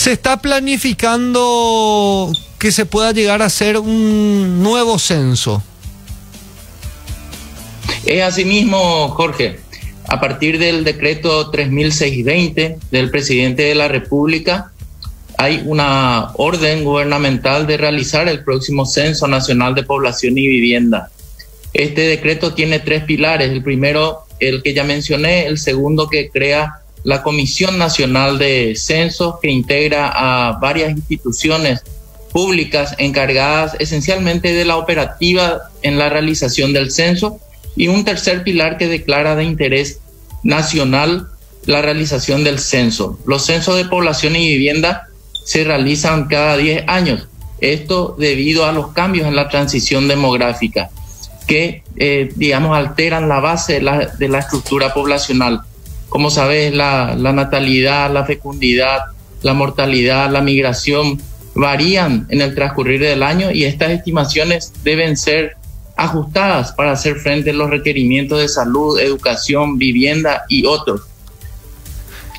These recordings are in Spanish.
¿Se está planificando que se pueda llegar a hacer un nuevo censo? Es así mismo, Jorge. A partir del decreto 3620 del presidente de la República, hay una orden gubernamental de realizar el próximo Censo Nacional de Población y Vivienda. Este decreto tiene 3 pilares. El primero, el que ya mencioné; el segundo, que crea la Comisión Nacional de Censos, que integra a varias instituciones públicas encargadas esencialmente de la operativa en la realización del censo; y un tercer pilar que declara de interés nacional la realización del censo. Los censos de población y vivienda se realizan cada 10 años. Esto debido a los cambios en la transición demográfica que, alteran la base de la estructura poblacional. Como sabes, la natalidad, la fecundidad, la mortalidad, la migración varían en el transcurrir del año, y estas estimaciones deben ser ajustadas para hacer frente a los requerimientos de salud, educación, vivienda y otros.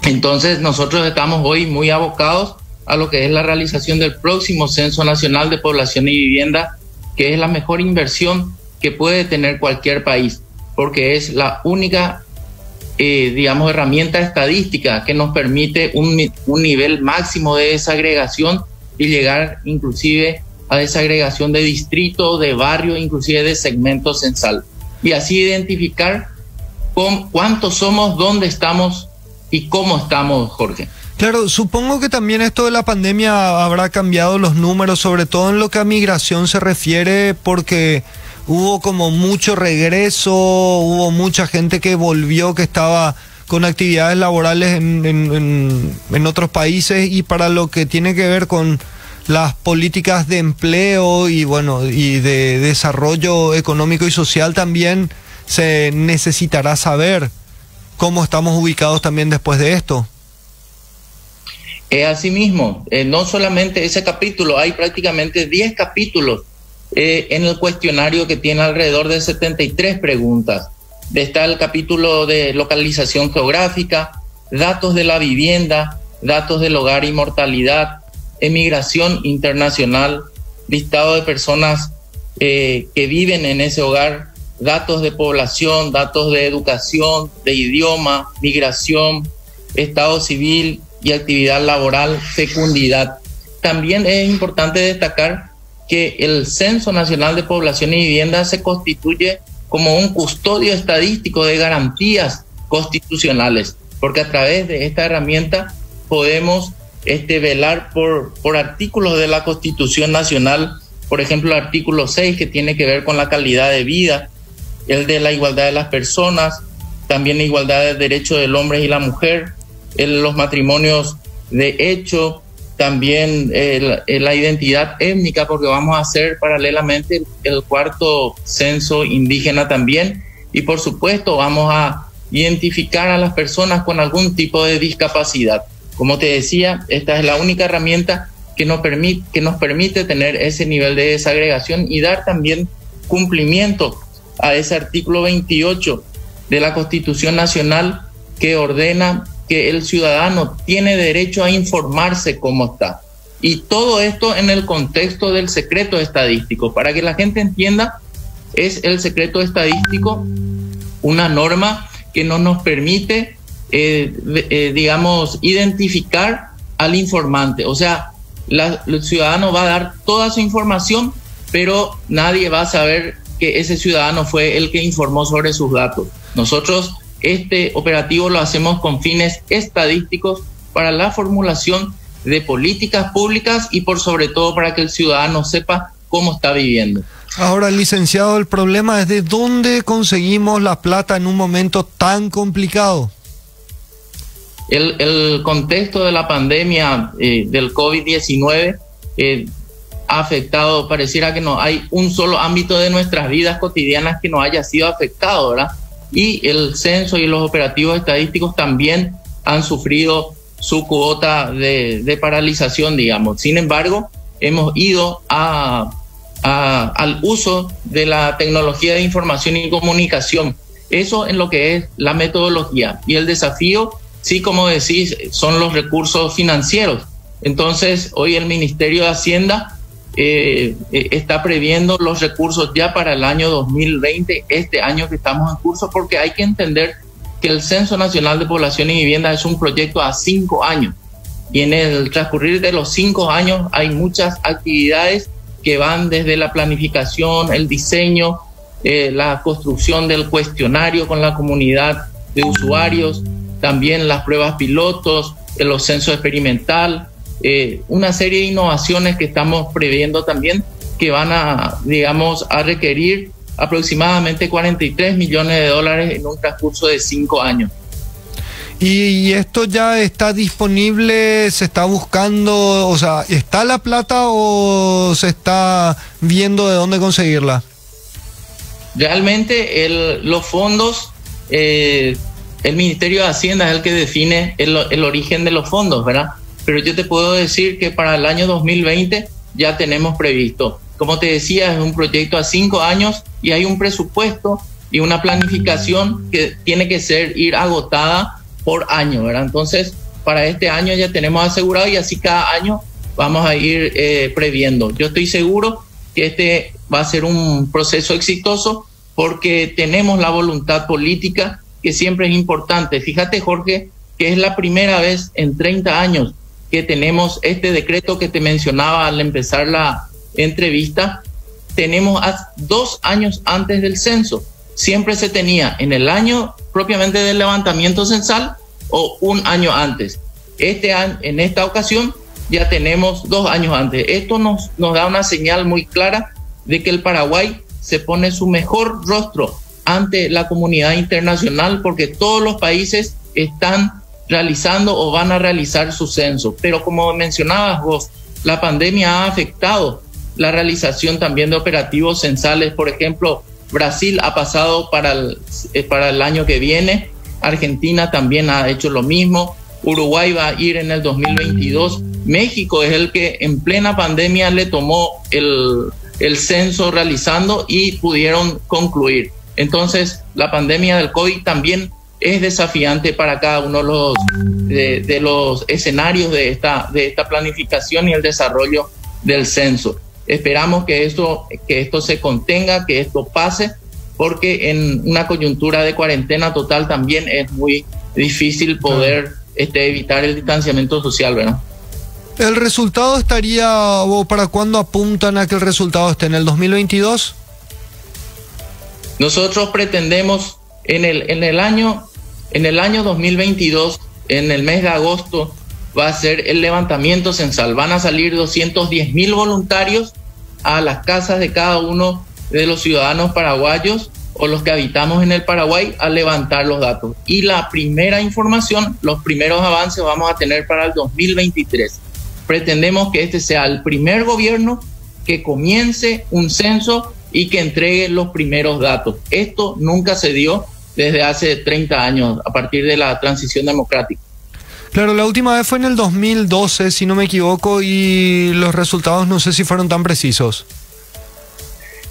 Entonces, nosotros estamos hoy muy abocados a lo que es la realización del próximo Censo Nacional de Población y Vivienda, que es la mejor inversión que puede tener cualquier país, porque es la única, herramienta estadística que nos permite un nivel máximo de desagregación y llegar inclusive a desagregación de distrito, de barrio, inclusive de segmento censal, y así identificar cuántos somos, dónde estamos y cómo estamos, Jorge. Claro, supongo que también esto de la pandemia habrá cambiado los números, sobre todo en lo que a migración se refiere, porque hubo como mucho regreso, hubo mucha gente que volvió, que estaba con actividades laborales en otros países, y para lo que tiene que ver con las políticas de empleo y de desarrollo económico y social, también se necesitará saber cómo estamos ubicados también después de esto. Asimismo, no solamente ese capítulo, hay prácticamente 10 capítulos en el cuestionario, que tiene alrededor de 73 preguntas. Está el capítulo de localización geográfica, datos de la vivienda, datos del hogar y mortalidad, emigración internacional, listado de personas que viven en ese hogar, datos de población, datos de educación, de idioma, migración, estado civil y actividad laboral, fecundidad. También es importante destacar que el Censo Nacional de Población y Vivienda se constituye como un custodio estadístico de garantías constitucionales, porque a través de esta herramienta podemos velar por artículos de la Constitución Nacional. Por ejemplo, el artículo 6, que tiene que ver con la calidad de vida, el de la igualdad de las personas, también la igualdad de derechos del hombre y la mujer, los matrimonios de hecho, también la identidad étnica, porque vamos a hacer paralelamente el 4º censo indígena también, y por supuesto vamos a identificar a las personas con algún tipo de discapacidad. Como te decía, esta es la única herramienta que nos permite tener ese nivel de desagregación y dar también cumplimiento a ese artículo 28 de la Constitución Nacional, que ordena que el ciudadano tiene derecho a informarse cómo está. Y todo esto en el contexto del secreto estadístico. Para que la gente entienda, es el secreto estadístico una norma que no nos permite, identificar al informante. O sea, el ciudadano va a dar toda su información, pero nadie va a saber que ese ciudadano fue el que informó sobre sus datos. Nosotros este operativo lo hacemos con fines estadísticos para la formulación de políticas públicas y por sobre todo para que el ciudadano sepa cómo está viviendo. Ahora, licenciado, el problema es de dónde conseguimos la plata en un momento tan complicado. El contexto de la pandemia del COVID-19 ha afectado, pareciera que no hay un solo ámbito de nuestras vidas cotidianas que no haya sido afectado, ¿verdad? Y el censo y los operativos estadísticos también han sufrido su cuota de paralización, digamos. Sin embargo, hemos ido al uso de la tecnología de información y comunicación. Eso en lo que es la metodología. Y el desafío, sí, como decís, son los recursos financieros. Entonces, hoy el Ministerio de Hacienda está previendo los recursos ya para el año 2020, este año que estamos en curso, porque hay que entender que el Censo Nacional de Población y Vivienda es un proyecto a 5 años. Y en el transcurrir de los 5 años hay muchas actividades que van desde la planificación, el diseño, la construcción del cuestionario con la comunidad de usuarios, también las pruebas pilotos, los censos experimental, una serie de innovaciones que estamos previendo también que van a, digamos, a requerir aproximadamente 43 millones de dólares en un transcurso de 5 años. ¿Y esto ya está disponible? ¿Se está buscando? O sea, ¿está la plata o se está viendo de dónde conseguirla? Realmente los fondos, el Ministerio de Hacienda es el que define el origen de los fondos, ¿verdad? Pero yo te puedo decir que para el año 2020 ya tenemos previsto. Como te decía, es un proyecto a 5 años y hay un presupuesto y una planificación que tiene que ir agotada por año, ¿verdad? Entonces, para este año ya tenemos asegurado y así cada año vamos a ir previendo. Yo estoy seguro que este va a ser un proceso exitoso porque tenemos la voluntad política, que siempre es importante. Fíjate, Jorge, que es la primera vez en 30 años que tenemos este decreto que te mencionaba al empezar la entrevista. Tenemos 2 años antes del censo. Siempre se tenía en el año propiamente del levantamiento censal o un año antes. En esta ocasión ya tenemos 2 años antes. Esto nos da una señal muy clara de que el Paraguay se pone su mejor rostro ante la comunidad internacional, porque todos los países están realizando o van a realizar su censo. Pero como mencionabas vos, la pandemia ha afectado la realización también de operativos censales. Por ejemplo, Brasil ha pasado para el año que viene, Argentina también ha hecho lo mismo, Uruguay va a ir en el 2022, México es el que en plena pandemia le tomó el censo realizando y pudieron concluir. Entonces, la pandemia del COVID también es desafiante para cada uno de los escenarios de esta planificación y el desarrollo del censo. Esperamos que esto se contenga, que esto pase, porque en una coyuntura de cuarentena total también es muy difícil poder evitar el distanciamiento social, ¿verdad? ¿El resultado estaría, o para cuándo apuntan a que el resultado esté en el 2022? Nosotros pretendemos en el año 2022, en el mes de agosto, va a ser el levantamiento censal. Van a salir 210.000 voluntarios a las casas de cada uno de los ciudadanos paraguayos o los que habitamos en el Paraguay a levantar los datos. Y la primera información, los primeros avances vamos a tener para el 2023. Pretendemos que este sea el primer gobierno que comience un censo y que entregue los primeros datos. Esto nunca se dio desde hace 30 años, a partir de la transición democrática. Claro, la última vez fue en el 2012, si no me equivoco, y los resultados no sé si fueron tan precisos.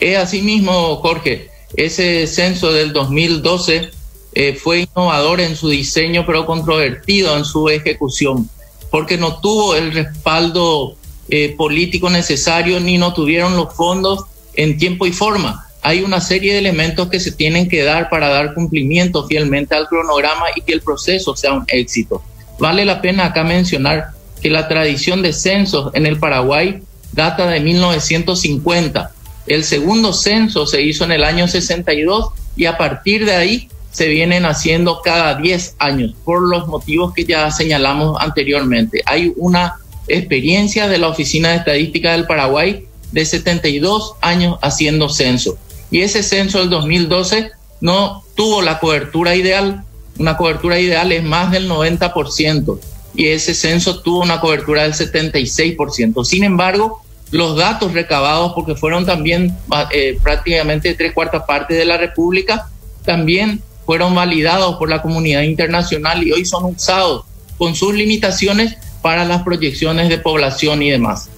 Es así mismo, Jorge. Ese censo del 2012 fue innovador en su diseño, pero controvertido en su ejecución, porque no tuvo el respaldo político necesario, ni no tuvieron los fondos en tiempo y forma. Hay una serie de elementos que se tienen que dar para dar cumplimiento fielmente al cronograma y que el proceso sea un éxito. Vale la pena acá mencionar que la tradición de censos en el Paraguay data de 1950. El segundo censo se hizo en el año 62 y a partir de ahí se vienen haciendo cada 10 años por los motivos que ya señalamos anteriormente. Hay una experiencia de la Oficina de Estadística del Paraguay de 72 años haciendo censo. Y ese censo del 2012 no tuvo la cobertura ideal. Una cobertura ideal es más del 90%. Y ese censo tuvo una cobertura del 76%. Sin embargo, los datos recabados, porque fueron también prácticamente 3/4 partes de la República, también fueron validados por la comunidad internacional y hoy son usados con sus limitaciones para las proyecciones de población y demás.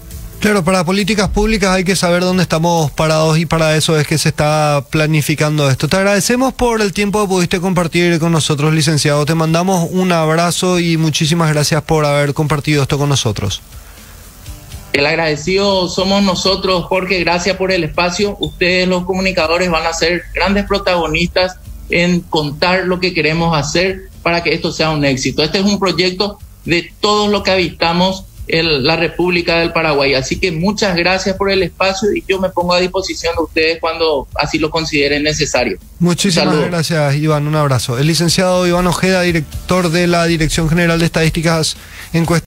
Claro, para políticas públicas hay que saber dónde estamos parados y para eso es que se está planificando esto. Te agradecemos por el tiempo que pudiste compartir con nosotros, licenciado. Te mandamos un abrazo y muchísimas gracias por haber compartido esto con nosotros. El agradecido somos nosotros, Jorge, gracias por el espacio. Ustedes, los comunicadores, van a ser grandes protagonistas en contar lo que queremos hacer para que esto sea un éxito. Este es un proyecto de todos los que habitamos la República del Paraguay. Así que muchas gracias por el espacio y yo me pongo a disposición de ustedes cuando así lo consideren necesario. Muchísimas gracias, Iván. Un abrazo. El licenciado Iván Ojeda, director de la Dirección General de Estadísticas, encuesta.